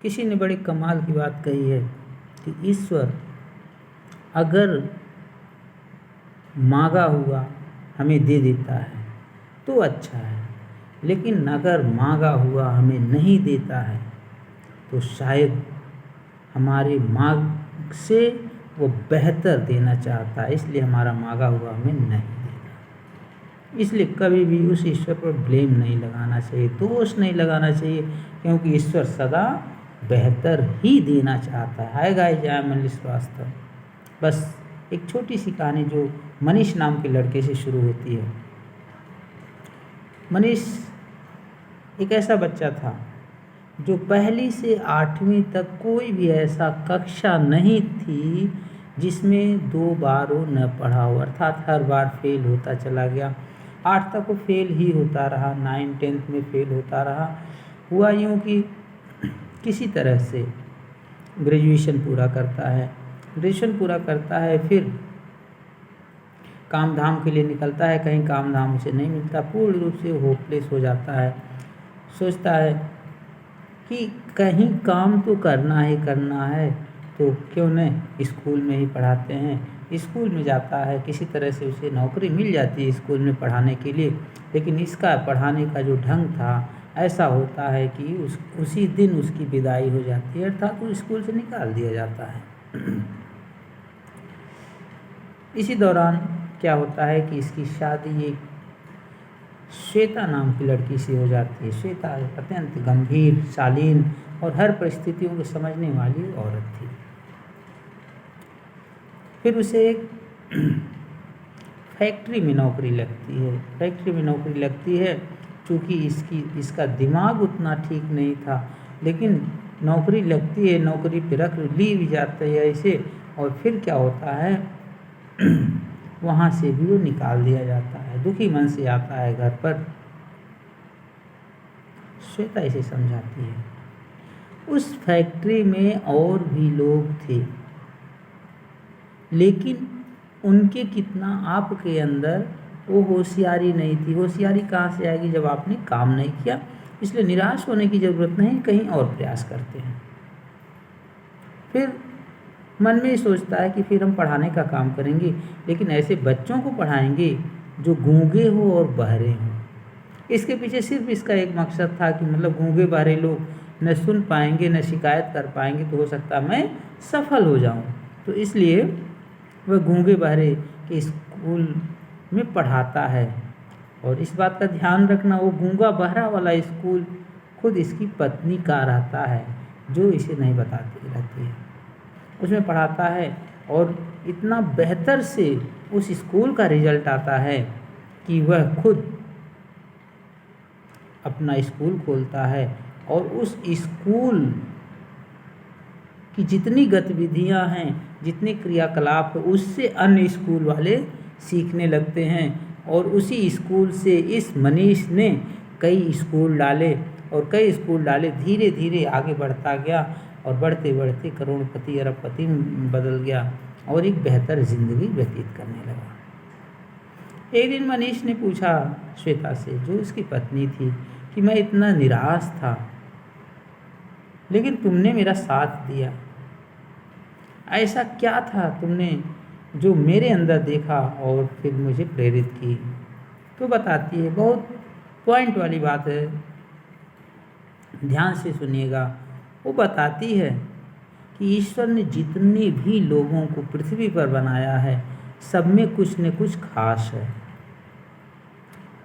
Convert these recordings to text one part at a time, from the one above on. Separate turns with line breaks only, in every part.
किसी ने बड़ी कमाल की बात कही है कि ईश्वर अगर मांगा हुआ हमें दे देता है तो अच्छा है, लेकिन अगर मांगा हुआ हमें नहीं देता है तो शायद हमारी मांग से वो बेहतर देना चाहता है, इसलिए हमारा मांगा हुआ हमें नहीं देता। इसलिए कभी भी उस ईश्वर पर ब्लेम नहीं लगाना चाहिए, दोष नहीं लगाना चाहिए, क्योंकि ईश्वर सदा बेहतर ही देना चाहता है। Hi guys, I am Manish Shrivastava. बस एक छोटी सी कहानी जो मनीष नाम के लड़के से शुरू होती है। मनीष एक ऐसा बच्चा था जो पहली से 8वीं तक कोई भी ऐसा कक्षा नहीं थी जिसमें 2 बार वो न पढ़ा हो, अर्थात हर बार फेल होता चला गया। 8 तक वो फेल ही होता रहा, 9 10th में फेल होता रहा। हुआ यूँ कि किसी तरह से ग्रेजुएशन पूरा करता है, फिर काम धाम के लिए निकलता है, कहीं काम धाम उसे नहीं मिलता, पूर्ण रूप से होपलेस हो जाता है। सोचता है कि कहीं काम तो करना है, तो क्यों न स्कूल में ही पढ़ाते हैं। स्कूल में जाता है, किसी तरह से उसे नौकरी मिल जाती है स्कूल में पढ़ाने के लिए, लेकिन इसका पढ़ाने का जो ढंग था ऐसा होता है कि उसी दिन उसकी विदाई हो जाती है, अर्थात वो स्कूल से निकाल दिया जाता है। इसी दौरान क्या होता है कि इसकी शादी एक श्वेता नाम की लड़की से हो जाती है। श्वेता अत्यंत गंभीर, शालीन और हर परिस्थितियों को समझने वाली औरत थी। फिर उसे एक फैक्ट्री में नौकरी लगती है। चूँकि इसका दिमाग उतना ठीक नहीं था, लेकिन नौकरी लगती है, नौकरी पे रख ली भी जाती है ऐसे, और फिर क्या होता है वहाँ से भी वो निकाल दिया जाता है। दुखी मन से आता है घर पर। श्वेता इसे समझाती है। उस फैक्ट्री में और भी लोग थे, लेकिन उनके कितना आपके अंदर वो होशियारी नहीं थी। होशियारी कहाँ से आएगी जब आपने काम नहीं किया। इसलिए निराश होने की ज़रूरत नहीं, कहीं और प्रयास करते हैं। फिर मन में सोचता है कि फिर हम पढ़ाने का काम करेंगे, लेकिन ऐसे बच्चों को पढ़ाएंगे जो गूंगे हो और बहरे हों। इसके पीछे सिर्फ इसका एक मकसद था कि मतलब गूंगे बहरे लोग न सुन पाएंगे, न शिकायत कर पाएंगे, तो हो सकता है मैं सफल हो जाऊं। तो इसलिए वह गूंगे बहरे के स्कूल में पढ़ाता है। और इस बात का ध्यान रखना, वो गूंगा बहरा वाला स्कूल खुद इसकी पत्नी का रहता है, जो इसे नहीं बताती रहती है। उसमें पढ़ाता है और इतना बेहतर से उस स्कूल का रिजल्ट आता है कि वह खुद अपना स्कूल खोलता है, और उस स्कूल की जितनी गतिविधियां हैं, जितने क्रियाकलाप है, उससे अन्य स्कूल वाले सीखने लगते हैं। और उसी स्कूल से इस मनीष ने कई स्कूल डाले, धीरे धीरे आगे बढ़ता गया, और बढ़ते बढ़ते करोड़पति अरबपति में बदल गया और एक बेहतर ज़िंदगी व्यतीत करने लगा। एक दिन मनीष ने पूछा श्वेता से, जो उसकी पत्नी थी, कि मैं इतना निराश था, लेकिन तुमने मेरा साथ दिया। ऐसा क्या था तुमने जो मेरे अंदर देखा और फिर मुझे प्रेरित की? तो बताती है, बहुत पॉइंट वाली बात है, ध्यान से सुनिएगा। वो बताती है कि ईश्वर ने जितने भी लोगों को पृथ्वी पर बनाया है, सब में कुछ न कुछ खास है।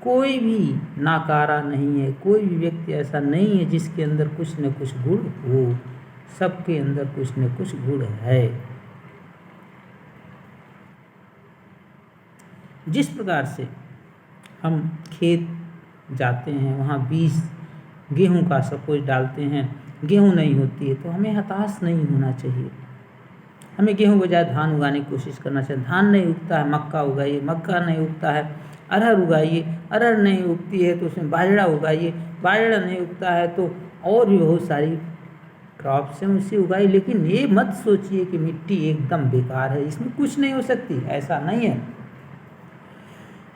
कोई भी नाकारा नहीं है, कोई भी व्यक्ति ऐसा नहीं है जिसके अंदर कुछ न कुछ गुण हो। सबके अंदर कुछ न कुछ गुण है। जिस प्रकार से हम खेत जाते हैं, वहाँ बीज गेहूं का सपोज डालते हैं, गेहूं नहीं होती है, तो हमें हताश नहीं होना चाहिए। हमें गेहूं बजाय धान उगाने की कोशिश करना चाहिए। धान नहीं उगता है, मक्का उगाइए। मक्का नहीं उगता है, अरहर उगाइए। अरहर नहीं उगती है तो उसमें बाजरा उगाइए। बाजरा नहीं उगता है तो और भी बहुत सारी क्रॉप्स हैं, उससे उगाइए। लेकिन ये मत सोचिए कि मिट्टी एकदम बेकार है, इसमें कुछ नहीं हो सकती, ऐसा नहीं है।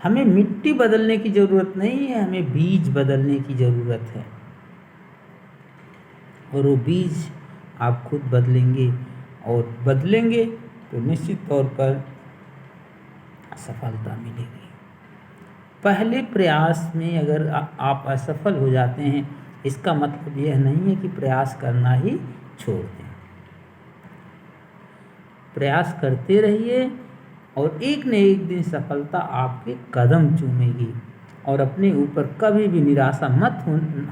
हमें मिट्टी बदलने की ज़रूरत नहीं है, हमें बीज बदलने की ज़रूरत है। और वो बीज आप खुद बदलेंगे, और बदलेंगे तो निश्चित तौर पर सफलता मिलेगी। पहले प्रयास में अगर आप असफल हो जाते हैं, इसका मतलब यह नहीं है कि प्रयास करना ही छोड़ दें। प्रयास करते रहिए और एक न एक दिन सफलता आपके कदम चूमेगी। और अपने ऊपर कभी भी निराशा मत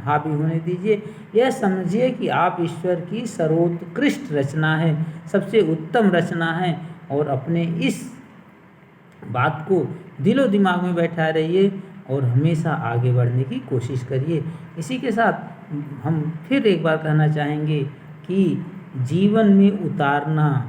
हावी होने दीजिए। यह समझिए कि आप ईश्वर की सर्वोत्कृष्ट रचना है, सबसे उत्तम रचना है, और अपने इस बात को दिलो दिमाग में बैठा रहिए और हमेशा आगे बढ़ने की कोशिश करिए। इसी के साथ हम फिर एक बार कहना चाहेंगे कि जीवन में उतारना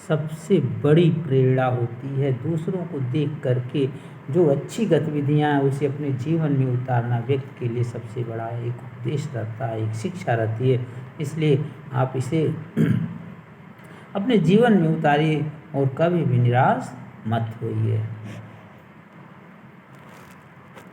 सबसे बड़ी प्रेरणा होती है। दूसरों को देख करके जो अच्छी गतिविधियाँ हैं उसे अपने जीवन में उतारना व्यक्ति के लिए सबसे बड़ा एक उपदेश रहता है, एक शिक्षा रहती है। इसलिए आप इसे अपने जीवन में उतारिए और कभी भी निराश मत होइए।